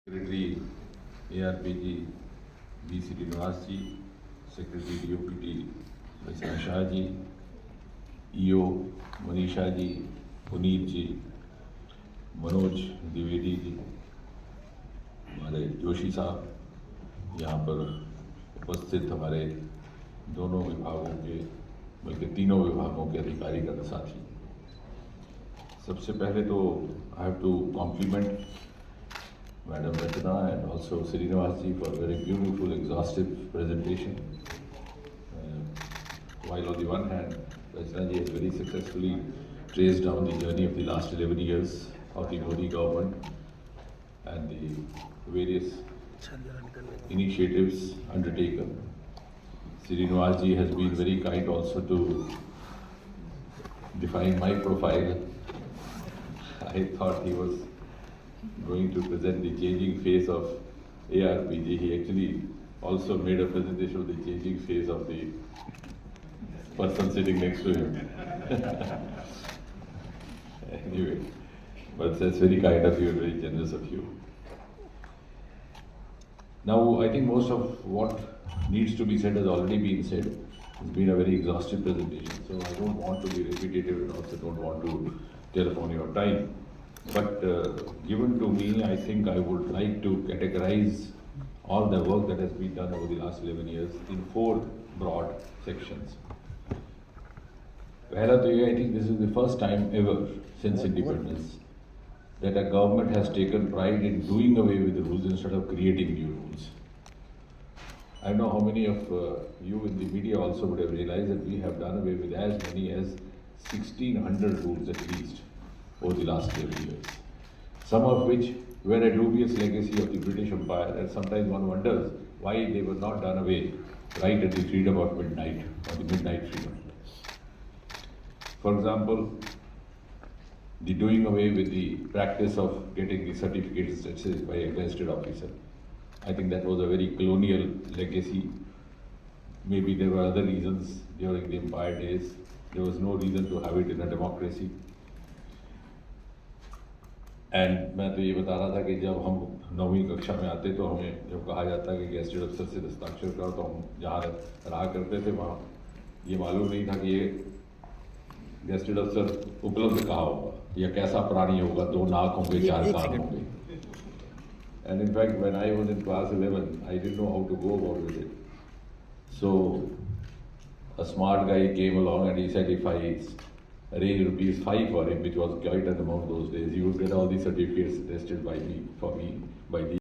Secretary ARPG B. Srinivas ji, Secretary DOPT Mr. Shah ji, EO Manisha ji, Puneet ji, Manoj Dwivedi ji, हमारे जोशी साहब, यहाँ पर उपस्थित हमारे दोनों विभागों के बल्कि तीनों विभागों के अधिकारीगण साथी। सबसे पहले तो I have to compliment Madam Rachana and also Srinivas ji for a very beautiful, exhaustive presentation. While on the one hand, Rachana ji has very successfully traced down the journey of the last 11 years of the Modi government and the various initiatives undertaken. Srinivas ji has been very kind also to define my profile. I thought he was going to present the changing face of ARPG. He actually also made a presentation of the changing face of the person sitting next to him. Anyway, but that's very kind of you and very generous of you. Now, I think most of what needs to be said has already been said. It's been a very exhaustive presentation, so I don't want to be repetitive and also don't want to telephone your time. But given to me, I think I would like to categorize all the work that has been done over the last 11 years in 4 broad sections. I think this is the first time ever since independence that a government has taken pride in doing away with the rules instead of creating new rules. I know how many of you in the media also would have realized that we have done away with as many as 1600 rules at least over the last 11 years, some of which were a dubious legacy of the British Empire, and sometimes one wonders why they were not done away right at the freedom of midnight, or the midnight freedom. For example, the doing away with the practice of getting the certificates by a gazetted officer. I think that was a very colonial legacy. Maybe there were other reasons during the Empire days. There was no reason to have it in a democracy. And मैं तो ये बता रहा था कि जब हम 9वीं कक्षा में आते तो हमें जब कहा जाता कि गेस्टेड अफसर से दस्ताक्षर करो तो हम जहाँ रहा करते थे वहाँ ये मालूम नहीं था कि ये गेस्टेड अफसर उपलब्ध कहाँ होगा या कैसा प्राणी होगा, 2 नाक होंगे, 4 कान होंगे. And in fact when I was in class 11 I didn't know how to go about with it. So a smart guy came along and he said if I arrange ₹5 for him, which was quite an amount those days, he would get all the certificates attested by me, by the